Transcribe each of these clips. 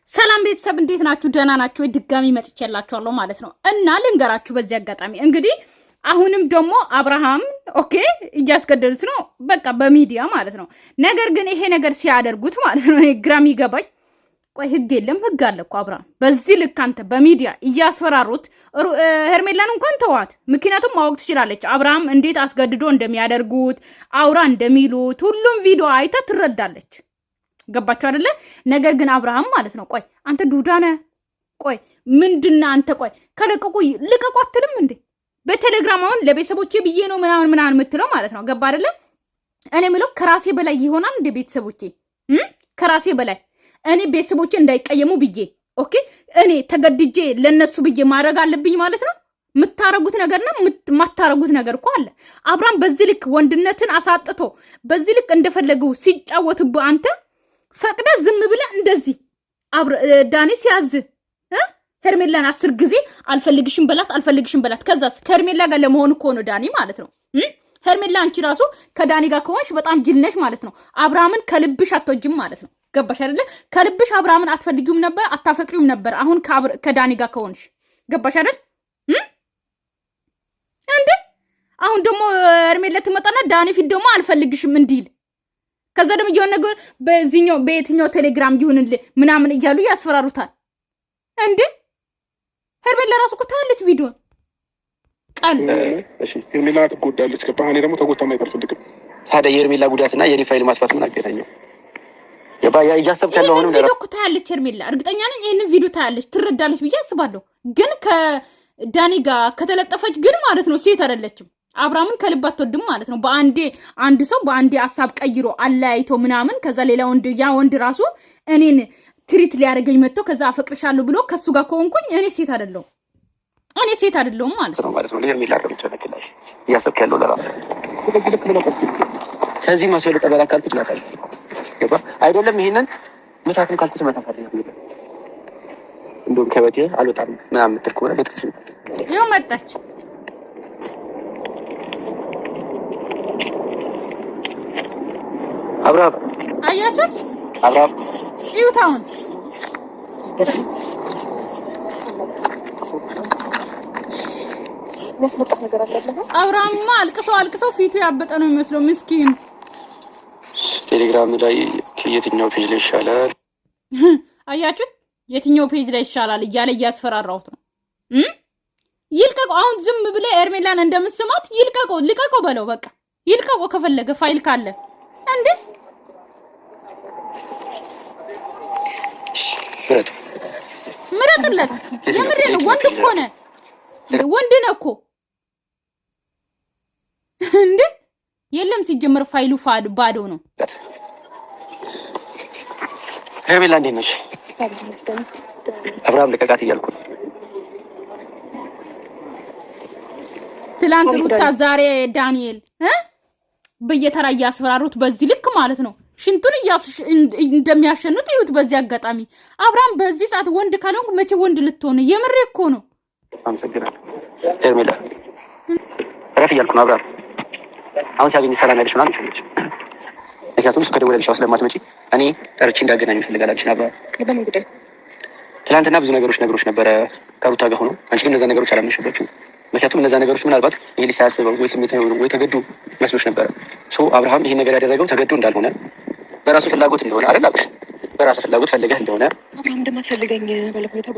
ሰላም ቤተሰብ እንዴት ናችሁ? ደህና ናችሁ? ድጋሚ መጥቻላችኋለሁ ማለት ነው። እና ልንገራችሁ በዚህ አጋጣሚ እንግዲህ አሁንም ደግሞ አብርሃም ኦኬ እያስገደሉት ነው በቃ በሚዲያ ማለት ነው። ነገር ግን ይሄ ነገር ሲያደርጉት ማለት ነው ግራም ይገባኝ። ቆይ ህግ የለም ህግ አለ እኮ አብርሃም። በዚህ ልክ አንተ በሚዲያ እያስፈራሩት ሄርሜላን እንኳን ተዋት። ምክንያቱም ማወቅ ትችላለች አብርሃም እንዴት አስገድዶ እንደሚያደርጉት አውራ እንደሚሉት ሁሉም ቪዲዮ አይታ ትረዳለች። ገባችሁ አይደለ? ነገር ግን አብርሃም ማለት ነው ቆይ አንተ ዱዳ ነህ። ቆይ ምንድነው አንተ ቆይ ከለቀቁ ልቀቁ አትልም እንዴ? በቴሌግራም አሁን ለቤተሰቦቼ ብዬ ነው ምናምን የምትለው ማለት ነው። ገባ አይደለ? እኔ ምለው ከራሴ በላይ ይሆናል እንደ ቤተሰቦቼ ከራሴ በላይ እኔ ቤተሰቦቼ እንዳይቀየሙ ብዬ ኦኬ እኔ ተገድጄ ለነሱ ብዬ ማድረግ አለብኝ ማለት ነው። ምታረጉት ነገርና ማታረጉት ነገር እኮ አለ። አብርሃም በዚህ ልክ ወንድነትን አሳጥቶ በዚህ ልክ እንደፈለገው ሲጫወትብህ አንተ ፈቅደ ዝም ብለ እንደዚህ ዳኒ ሲያዝ ሄርሜላን 10 ጊዜ አልፈልግሽም በላት ከዛስ ከሄርሜላ ጋር ለመሆን እኮ ነው ዳኒ ማለት ነው። ሄርሜላ አንቺ ራሱ ከዳኒ ጋር ከሆንሽ በጣም ጅል ነሽ ማለት ነው። አብርሃምን ከልብሽ አትወጂም ማለት ነው። ገባሽ አይደለ? ከልብሽ አብርሃምን አትፈልጊውም ነበር አታፈቅሪውም ነበር። አሁን ከዳኒ ጋር ከሆንሽ ገባሽ አይደል? እንዴ አሁን ደግሞ ሄርሜላ ትመጣና ዳኒ ፊት ደግሞ አልፈልግሽም እንዲል ከዛ ደግሞ የሆነ ነገር በየትኛው ቴሌግራም ይሁንልህ ምናምን እያሉ ያስፈራሩታል። እንዴ ሄርሜላ ራሱ እኮ ታለች ቪዲዮ ቃል እሺ ሄርሜላ ትጎዳለች። ከፓኒ ደግሞ ተጎታ ማይቀር ፈልግም። ታዲያ የሄርሜላ ጉዳትና የኔ ፋይል ማስፋት ምን አገናኘው? የባያ እያሰብክ ያለው ሆነ ቪዲዮ እኮ ታለች ሄርሜላ እርግጠኛ ነኝ ይሄንን ቪዲዮ ታለች ትረዳለች ብዬ አስባለሁ። ግን ከዳኒ ጋር ከተለጠፈች ግን ማለት ነው ሴት አይደለችም። አብርሃምን ከልብ አትወድም ማለት ነው። አንድ ሰው በአንዴ ሐሳብ ቀይሮ አለያይቶ ምናምን ከዛ ሌላ ወንድ ራሱ እኔን ትሪት ሊያደርገኝ መጥቶ ከዛ አፈቅርሻለሁ ብሎ ከሱ ጋር ከሆንኩኝ እኔ ሴት አይደለሁም ማለት ነው። ማለት ነው ሄርሜላ ለምጨነክላሽ እያሰብክ ያለው ለራስ ከዚህ ማስወለ ተበላ ካልኩት ላታል ገባ አይደለም። ይሄንን መታከም ካልኩት መታከም እንደውም ከበቴ አልወጣም ምናምን ምትል ከሆነ በጥፍ ይኸው መጣች። አብራብ አያችሁት? አብራብ ይውታውን ያስመጣው ነገር አለ። አብርሃምማ አልቅሰው ፊቱ ያበጠ ነው የሚመስለው ምስኪን። ቴሌግራም ላይ የትኛው ፔጅ ላይ ይሻላል? አያችሁት? የትኛው ፔጅ ላይ ይሻላል እያለ እያስፈራራሁት ነው። ይልቀቁ አሁን ዝም ብለ ሄርሜላን እንደምስማት ልቀቁ በለው በቃ ይልቀቁ ከፈለገ ፋይል ካለ እንዴ ምረጥለት። የምሬን ወንድ እኮ ነህ ወንድ ነህ እኮ እንዴ የለም ሲጀመር ፋይሉ ባዶ ነው። ሄርሜላ እንዴት ነሽ? አብርሃም ልቀቃት እያልኩ ትላንት ሩታ ዛሬ ዳንኤል በየተራ እያስፈራሩት በዚህ ልክ ማለት ነው። ሽንቱን እንደሚያሸኑት ይሁት። በዚህ አጋጣሚ አብርሃም በዚህ ሰዓት ወንድ ካልሆንኩ መቼ ወንድ ልትሆን? የምሬ እኮ ነው። አመሰግናለሁ ሄርሜላ። ረፍ እያልኩ ነው። አብርሃም አሁን ሲያገኝ ሰላም ያለሽ ምናምን ይችላል። ምክንያቱም እሱ ከደወለልሽ ስለማትመጪ እኔ ጠርቼ እንዳገናኝ ይፈልጋላችሁ። አብርሃም ትናንትና ብዙ ነገሮች ነግሮች ነበረ ከሩታ ጋር ሆኖ፣ አንቺ ግን እነዛ ነገሮች አላመንሽባችሁም። ምክንያቱም እነዛ ነገሮች ምናልባት ይሄ ሊሳያስበው ወይ ስሜት ወይ ተገዱ መስሎሽ ነበረ። አብርሃም ይሄን ነገር ያደረገው ተገዱ እንዳልሆነ በራሱ ፍላጎት እንደሆነ አይደል? በራሱ ፍላጎት ፈልገህ እንደሆነ አብርሃም እንደማትፈልገኝ ባለፈው ሩታ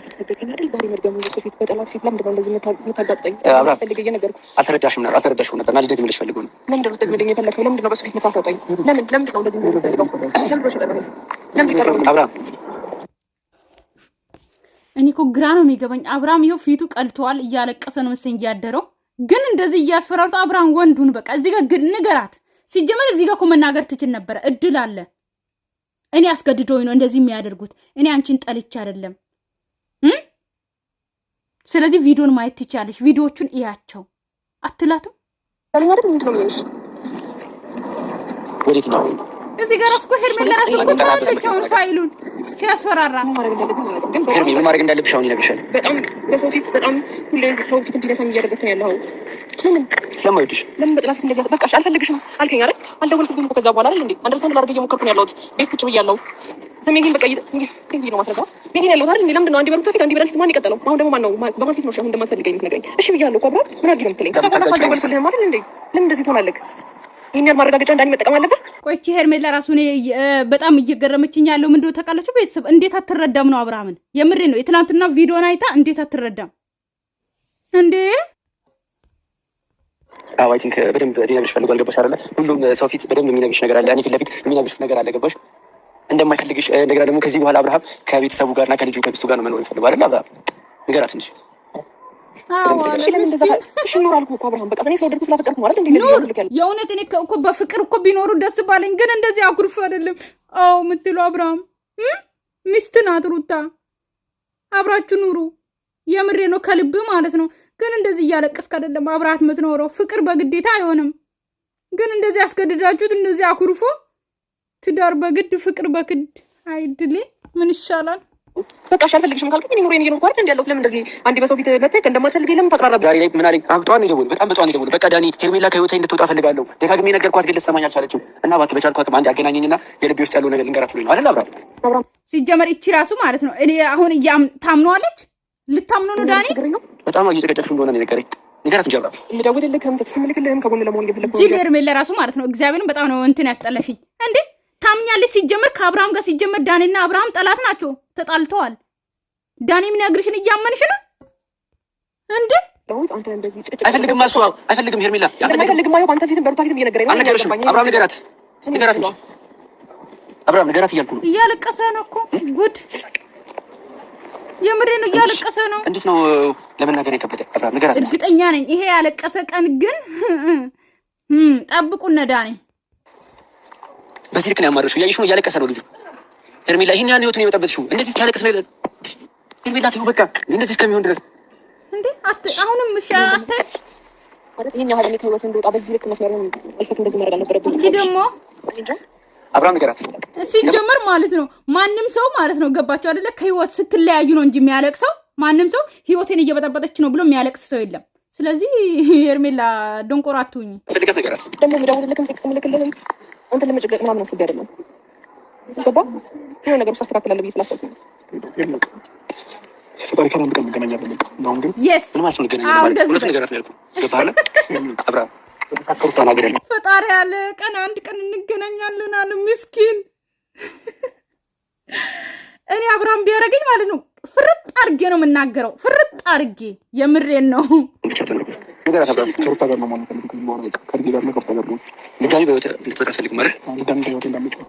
ተፈልገኝ አይደል? ዛሬ መድገሙ ፊት በጠላት ፊት ለምንድን ነው እንደዚህ የምታጋጠኝ? ፈልገኝ ነገርኩ አልተረዳሽም ነበር እና ልደግምልሽ ፈልገው ነው። ለምንድን ነው ልትደግምልኝ የፈለግኸው? ለምንድን ነው በሱ ፊት የምታስወጣኝ? ለምንድን ነው እንደዚህ የምታደርገው? አብርሃም እኔ እኮ ግራ ነው የሚገባኝ። አብርሃም ይኸው ፊቱ ቀልቷል፣ እያለቀሰ ነው መሰለኝ እያደረው። ግን እንደዚህ እያስፈራሩት አብርሃም ወንዱን በቃ እዚህ ጋር ንገራት። ሲጀመር እዚህ ጋር እኮ መናገር ትችል ነበረ። እድል አለ። እኔ አስገድዶኝ ነው እንደዚህ የሚያደርጉት። እኔ አንቺን ጠልቼ አይደለም። ስለዚህ ቪዲዮን ማየት ትችያለሽ። ቪዲዮቹን እያቸው አትላቱም? ወዴት ነው? እዚህ ጋር እስኮ ሄርሜላ ራሱ እኮ ታለችውን ፋይሉን ሲያስፈራራ ሄርሜላ ምን ማድረግ እንዳለብሽ አሁን ይነግርሻል። በጣም በሰው ፊት በጣም ሁሌ ሰው ፊት እንዲነሳም እያደረግሽ ነው ያለው። ለምን ስለማይወድሽ ለምን በጥላት እንደዚህ በቃ አልፈልግሽም አልከኝ አይደል? አልደወልኩብኝም እኮ ከዛ በኋላ አይደል እንዴ? አንደርስታንድ ላድርግ እየሞከርኩ ነው ያለሁት። ቤት ቁጭ ብያለሁ። ስሜን በቃ እንግዲህ ነው ማስረዳው። ቤት ያለሁት አይደል እንዴ? ለምንድን ነው አንዴ በሩታ ፊት አንዴ በረፊት ማን ይቀጥለው? አሁን ደግሞ ማን ነው በማን ፊት ነው አሁን እንደማትፈልገኝ የምትነግረኝ? እሺ ብያለሁ እኮ አብራ ምን አድርጊ ነው የምትለኝ? ከዛ በኋላ አልደወልኩልህም አይደል እንዴ? ለምን እንደዚህ ትሆናለህ? ይሄን ያህል ማረጋገጫ እንዳኔ መጠቀም አለበት? ቆይ እቺ ሄርሜላ ራሱ እኔ በጣም እየገረመችኝ ያለው ምንድን ነው ታውቃላችሁ? ቤተሰብ እንዴት አትረዳም ነው አብርሃምን? የምሬ ነው። የትናንትና ቪዲዮን አይታ እንዴት አትረዳም እንዴ? አይ ቲንክ በደንብ ሊነግርሽ ፈልጓል። ገባሽ አይደለ? ሁሉም ሰው ፊት በደንብ የሚነግርሽ ነገር አለ። እኔ ፊት ለፊት የሚነግርሽ ነገር አለ። ገባሽ? እንደማይፈልግሽ እንደገና ደግሞ ከዚህ በኋላ አብርሃም ከቤተሰቡ ጋርና ከልጁ ከሚስቱ ጋር ነው መኖር ይፈልጋል አይደል? አብርሃም ንገራት እንጂ የእውነት እኔ እኮ በፍቅር እኮ ቢኖሩ ደስ ባለኝ፣ ግን እንደዚህ አኩርፍ አይደለም። አዎ የምትለው አብርሃም ሚስት ናት ሩታ፣ አብራችሁ ኑሩ። የምሬ ነው ከልብ ማለት ነው። ግን እንደዚህ እያለቀስክ አይደለም አብራት የምትኖረው። ፍቅር በግዴታ አይሆንም። ግን እንደዚህ አስገድዳችሁት እንደዚህ አኩርፎ ትዳር በግድ ፍቅር በግድ አይድሌ ምን ይሻላል? በቃ አልፈልግሽም ካልከኝ እኔ ኑሮዬን እየኖርኩ አይደል ያለሁት። ለምን እንደዚህ አንዴ በሰው ፊት መተክ እንደማትፈልገኝ ለምን ታቀራራብ? ዛሬ ላይ ምን አለኝ? አብጧን ይደውል በጣም በጧን ይደውል። በቃ ዳኒ ሄርሜላ ከህይወቴ እንድትወጣ ፈልጋለሁ። ደጋግሜ ነገርኳት፣ ግን ልትሰማኝ አልቻለችም። እና እባክህ በቻልኩ አቅም አንድ አገናኘኝና የልቤ ውስጥ ያለው ነገር ልንገራት ብሎኝ ነው አይደል? አብራም ሲጀመር እቺ ራሱ ማለት ነው እኔ አሁን ታምኗለች። ልታምኑ ነው ዳኒ? በጣም እየጨቀጨቅሽ እንደሆነ ነው የነገረኝ። ንገራት እንጂ አብራም ልደውልልህም ትክስምልክልህም ከጎን ለመሆን እየፈለግኩ ነው። ሄርሜላ ራሱ ማለት ነው እግዚአብሔርን በጣም ነው እንትን ያስጠላሽኝ እንዴ። ታምኛለች። ሲጀመር ከአብርሃም ጋር ሲጀመር ዳኒና አብርሃም ጠላት ናቸው፣ ተጣልተዋል። ዳኒ የሚነግርሽን እያመንሽ ነው እንዴ? አይፈልግም እሱ አይፈልግም። ሄርሜላ አይፈልግም። አየሁ አንተ ፊትም በሩታ ፊትም እየነገረኝ ነው። አልነገርሽም? አብርሃም ንገራት እንጂ አብርሃም ንገራት እያልኩ ነው። እያለቀሰ ነው እኮ ጉድ። የምሬ ነው እያለቀሰ ነው። እንዴት ነው ለመናገር የከበደ? አብርሃም ንገራት። እርግጠኛ ነኝ ይሄ ያለቀሰ ቀን ግን ጠብቁነ ዳኒ። በዚህ ልክ ነው ያማረሽው። እያየሽ ነው እያለቀሰ ነው ልጁ። ሄርሜላ ይሄን ያን ህይወቱን የመጠበጥሽው እንደዚህ ሲያለቅስ ነው። ሄርሜላ ተይው በቃ እንደዚህ እስከሚሆን ድረስ እንዴ አሁንም እሺ አትይ ማለት ይሄን ያህል ከህይወት እንደወጣ በዚህ ልክ መስመር ነው አይፈት እንደዚህ ማድረግ አልነበረብኝ። እቺ ደግሞ አብርሃም ንገራት ሲጀመር ማለት ነው ማንም ሰው ማለት ነው ገባችሁ አይደለ? ከህይወት ስትለያዩ ነው እንጂ የሚያለቅሰው ማንም ሰው ህይወቴን እየበጠበጠች ነው ብሎ የሚያለቅስ ሰው የለም። ስለዚህ ሄርሜላ ደንቆሮ አትሁኝ። ፈልገት ንገራት ደግሞ ምደውልልክም ቴክስት ምልክልህም አንተ ለመጨቅጨቅ ምናምን አስቤ አይደለም። ገባ የሆነ ነገር ውስጥ አስተካክላለሁ ብዬ ስላሰብኩ ፈጣሪ ካለ አንድ ቀን እንገናኛለን። አሁን ግን ምን ማለት ነው እንገናኛለን? ሁለት ነገር አስመልኩ ገባለ አብርሃም ፈጣሪ ያለ ቀን አንድ ቀን እንገናኛለን አለ ምስኪን። እኔ አብርሃም ቢያረገኝ ማለት ነው ፍርጥ አድርጌ ነው የምናገረው፣ ፍርጥ አድርጌ የምሬን ነው። ከሩታ ጋር ነው ማለት ነው። ከርጌ ጋር ነው ከሩታ ጋር ነው ድጋሚ በህይወት ልትወጣ አትፈልግም ማለት ድጋሚ በህይወት እንዳመጣው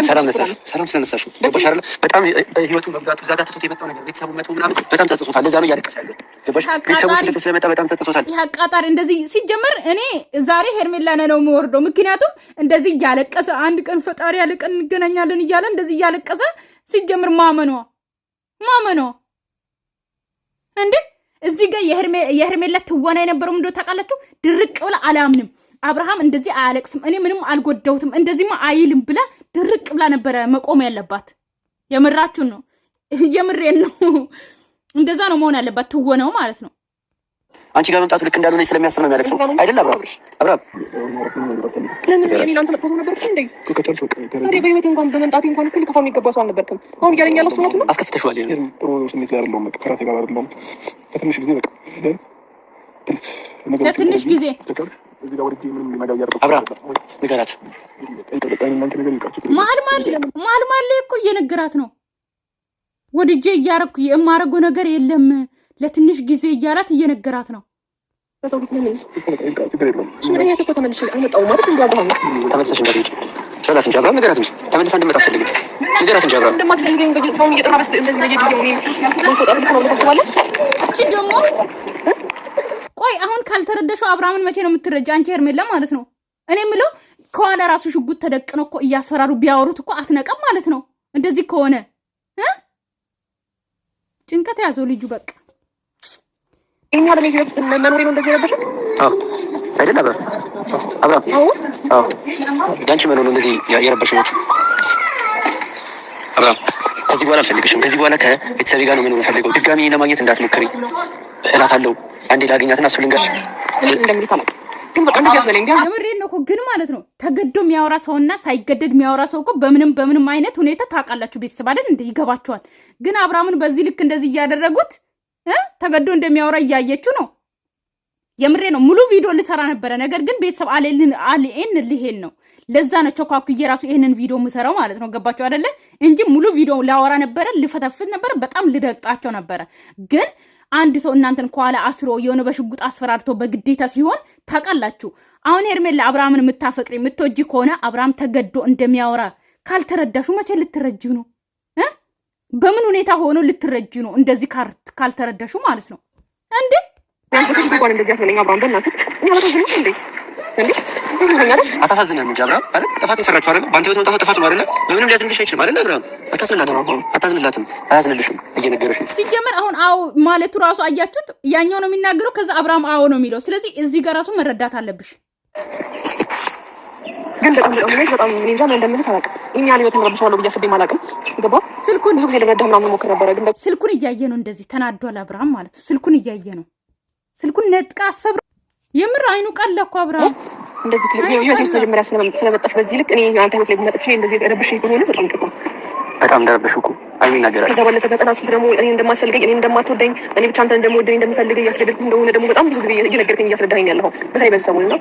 ሰላም ስለነሳሽው ገባሽ አይደለ? በጣም ህይወቱን መብዛቱ እዛ ጋር ትቶት የመጣው ነገር ቤተሰቡ መቶ ምናምን በጣም ጸጽቶታል። ለዛ ነው እያለቀሰ ያለው ገባሽ? ቤተሰቡ ትቶ ስለመጣ በጣም ጸጽቶታል። ይሄ አቃጣሪ እንደዚህ ሲጀመር እኔ ዛሬ ሄርሜላ ነው የምወርደው። ምክንያቱም እንደዚህ እያለቀሰ አንድ ቀን ፈጣሪ ያለ ቀን እንገናኛለን እያለ እንደዚህ እያለቀሰ ሲጀምር ማመኗ እንዴ እዚህ ጋር የሄርሜላ ትወና የነበረው ምንድነው ታውቃላችሁ? ድርቅ ብላ አላምንም አብርሃም እንደዚህ አያለቅስም፣ እኔ ምንም አልጎዳሁትም፣ እንደዚህማ አይልም ብላ ድርቅ ብላ ነበረ መቆም ያለባት። የምራችሁን ነው፣ የምሬን ነው። እንደዛ ነው መሆን ያለባት ትወናው ማለት ነው። አንቺ ጋር መምጣቱ ልክ እንዳልሆነ ስለሚያስብ ነው የሚያለቅሰው አይደል? አብርሃም በህይወቴ እንኳን በመምጣቴ እንኳን እኮ ልከፋው የሚገባ ሰው አልነበርክም። አሁን እያለኝ ያለው እሱ ነው። አስከፍተሽዋል። ጥሩ ስሜት ላይ አይደለሁም። ከራሴ ጋር አይደለሁም። ከትንሽ ጊዜ በቃ ለትንሽ ጊዜ አብርሃም ንገራት። መሀል እኮ እየነገራት ነው። ወድጄ እያረኩ የማረገው ነገር የለም ለትንሽ ጊዜ እያላት እየነገራት ነው። ተመልሰሽ እንዳትመጪ ሸላት እንጂ አብርሃም ንገራት እንጂ ተመልሳ እንድመጣ አትፈልግም። ንገራት እንጂ አብርሃም እቺ ደግሞ ቆይ አሁን ካልተረዳሽው አብርሃምን መቼ ነው የምትረጃ? አንቺ ሄርሜላ ማለት ነው። እኔ የምለው ከኋላ ራሱ ሽጉጥ ተደቅኖ እኮ እያስፈራሩ ቢያወሩት እኮ አትነቀም ማለት ነው። እንደዚህ ከሆነ ጭንቀት ያዘው ልጁ በቃ እኛ ለምን ህይወት መኖር ነው እንደዚህ ነበር? አዎ አይደል አብራ አብራ አዎ ያንቺ መኖር ነው እንደዚህ የረበሽው አብራ። ከዚህ በኋላ አልፈልግሽም። ከዚህ በኋላ ከቤተሰቤ ጋር ነው መኖር ፈልገው። ድጋሚ ለማግኘት እንዳትሞክሪ እላታለሁ። አንዴ ላገኛትና እሱ ልንገር እንደምልካለሁ ግን በቃ እንደዚህ አትበለኝ። የምሬን ነው እኮ ግን ማለት ነው ተገዶ የሚያወራ ሰውና ሳይገደድ የሚያወራ ሰው እኮ በምንም አይነት ሁኔታ ታውቃላችሁ ቤተሰብ አይደል እንዴ? ይገባችኋል። ግን አብርሃምን በዚህ ልክ እንደዚህ እያደረጉት ተገዶ እንደሚያወራ እያየችው ነው። የምሬ ነው። ሙሉ ቪዲዮ ልሰራ ነበረ፣ ነገር ግን ቤተሰብ አልኤን ልሄን ነው። ለዛ ነው ቸኳኩዬ ራሱ ይሄንን ቪዲዮ ምሰራው ማለት ነው። ገባችሁ አይደለ? እንጂ ሙሉ ቪዲዮ ላወራ ነበረ፣ ልፈተፍት ነበረ፣ በጣም ልደቅጣቸው ነበረ። ግን አንድ ሰው እናንተን ከኋላ አስሮ የሆነ በሽጉጥ አስፈራርቶ በግዴታ ሲሆን ታውቃላችሁ። አሁን ሄርሜላ አብርሃምን የምታፈቅሪ የምትወጂ ከሆነ አብርሃም ተገዶ እንደሚያወራ ካልተረዳሹ መቼ ልትረጂ ነው? በምን ሁኔታ ሆኖ ልትረጂ ነው? እንደዚህ ካልተረዳሹ ማለት ነው እንዴ? ያንተሰው እንኳን እንደዚህ አትበለኝ አብርሃም፣ በእናትህ እኛ ለተዝነው እንዴ እንዴ አታሳዝንም እንጂ አብርሃም አይደል? ጥፋት የሰራችሁ አይደል? በአንተ ህይወት መጣሁ ጥፋት ነው አይደል? በምንም ሊያዝንልሽ አይችልም አይደል? አብርሃም አታዝንላትም፣ አያዝንልሽም። እየነገረሽ ነው ሲጀመር። አሁን አዎ ማለቱ ራሱ አያችሁት? ያኛው ነው የሚናገረው፣ ከዛ አብርሃም አዎ ነው የሚለው። ስለዚህ እዚህ ጋር ራሱ መረዳት አለብሽ። ግን በጣም እኔ እንጃ ምን እንደምልህ አላውቅም። እኛ ህይወትን ረብሻለሁ ብዬ አስቤም አላውቅም። ገባ ስልኩን ብዙ ጊዜ ልረዳህ ምናምን ሞክር ነበረ፣ ግን ስልኩን እያየ ነው እንደዚህ ተናዷል አብርሃም ማለት ነው። ስልኩን እያየ ነው። ስልኩን ነጥቃ አሰብራ የምር አይኑ ቀለ እኮ አብርሃም እንደዚህ ከህይወት ውስጥ መጀመሪያ ስለመጣሽ በዚህ ልክ እኔ አንተ ህይወት ላይ መጥቼ እንደዚህ ረብሽ ከሆነ በጣም ቅጣ በጣም ደረበሽ እኮ አይኔ ነገር ከዛ ባለፈ በጠናት ደግሞ እኔ እንደማስፈልገኝ እኔ እንደማትወደኝ እኔ ብቻ አንተ እንደምወደኝ እንደምፈልግ እያስረዳኝ እንደሆነ ደግሞ በጣም ብዙ ጊዜ እየነገርከኝ እያስረዳኸኝ ያለኸው በተለይ በዚህ ሰሞን ነው።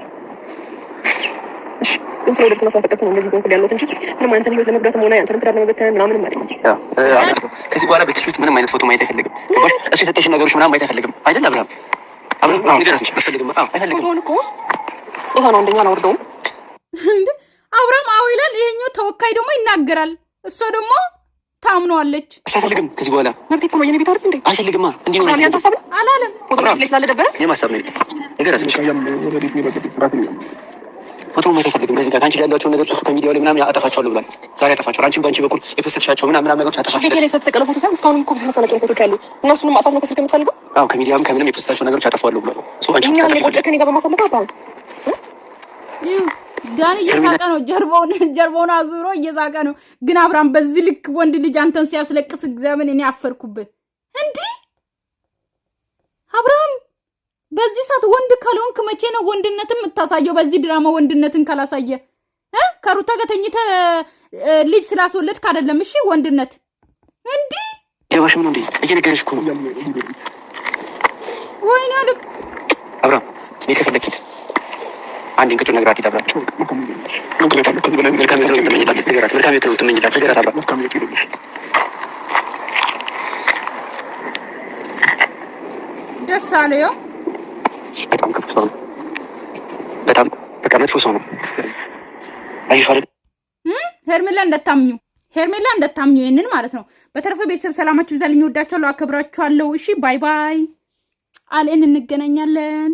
እሺ ግን ስለወደድኩ እና ስለፈቀድኩ ነው እንደዚህ ጎንኩል ያለሁት እንጂ ምንም አይነት ህይወት ለመጉዳትም ሆነ ያንተን ትዳር ለመበተን ምናምን ማለት ነው። ከዚህ በኋላ ቤትሽ ውስጥ ምንም አይነት ፎቶ ማየት አይፈልግም። እሱ የሰጠሽን ነገሮች ምናምን ማየት አይፈልግም አይደል አብርሃም? አብርሃም ንገራት እንጂ አይፈልግም። አይፈልግም እኮ ይሄ ነው እንደኛ አላወርደውም እንዴ አብርሃም አዎ ይላል። ይሄኛው ተወካይ ደግሞ ይናገራል። እሷ ደግሞ ታምነዋለች። አይፈልግም ከዚህ በኋላ መብቴ እኮ ነው የኔ ቤት አይደል እንዴ? አይፈልግማ እንዴ ነው ያንተ ሀሳብ አላለም። ፎቶ ላይ ስላልደበረ የማሳብ ነው ንገራት እንጂ ፎቶ ማየት አይፈልግም። ከዚህ ጋር ከአንቺ ጋር ያላቸውን ነገሮች እሱ ከሚዲያው ላይ ምናምን አጠፋቸዋለሁ ብሏል። ዛሬ አጠፋቸዋል። አንቺም በአንቺ በኩል የፖስተሻቸው ምናምን ነገሮች አጠፋቸዋል። ፊቴ ላይ የተሰቀለው ፎቶ ሳይሆን እስካሁን እኮ ብዙ መሰናቸው ፎቶች አሉ እና እሱንም ማጥፋት ነው ከስልክ የምትፈልገው? አዎ ከሚዲያም ከምንም የፖስተሻቸው ነገሮች አጠፋዋለሁ ብሏል። አንቺ እኛ የቆጨ ከኔ ጋር በማሳለፍ አባው ዳኒ እየሳቀ ነው። ጀርባውን አዙሮ እየሳቀ ነው። ግን አብርሃም በዚህ ልክ ወንድ ልጅ አንተን ሲያስለቅስ እግዚአብሔር እኔ አፈርኩብህ እንዴ አብርሃም። በዚህ ሰዓት ወንድ ካልሆንክ መቼ ነው ወንድነትን የምታሳየው? በዚህ ድራማ ወንድነትን ካላሳየ ከሩታ ጋር ተኝተህ ልጅ ስላስወለድክ አይደለም። እሺ ወንድነት እንዴ ጀባሽ ምን እንዴ እየነገረሽ እኮ ነው። ወይኔ ልክ አብርሃም ይከፈለኪት አንድ እንቅጩ ነገራት ይዳብራችሁ ደስ አለዮ። በጣም ክፉ ሰው ነው። በጣም በቃ መጥፎ ሰው ነው። አይሽ አይደል ሄርሜላ እንደታምኙ ይሄንን ማለት ነው። በተረፈ ቤተሰብ ሰላማችሁ ይብዛልኝ። ወዳችኋለሁ፣ አከብራችኋለሁ። እሺ ባይ ባይ። አለን እንገናኛለን።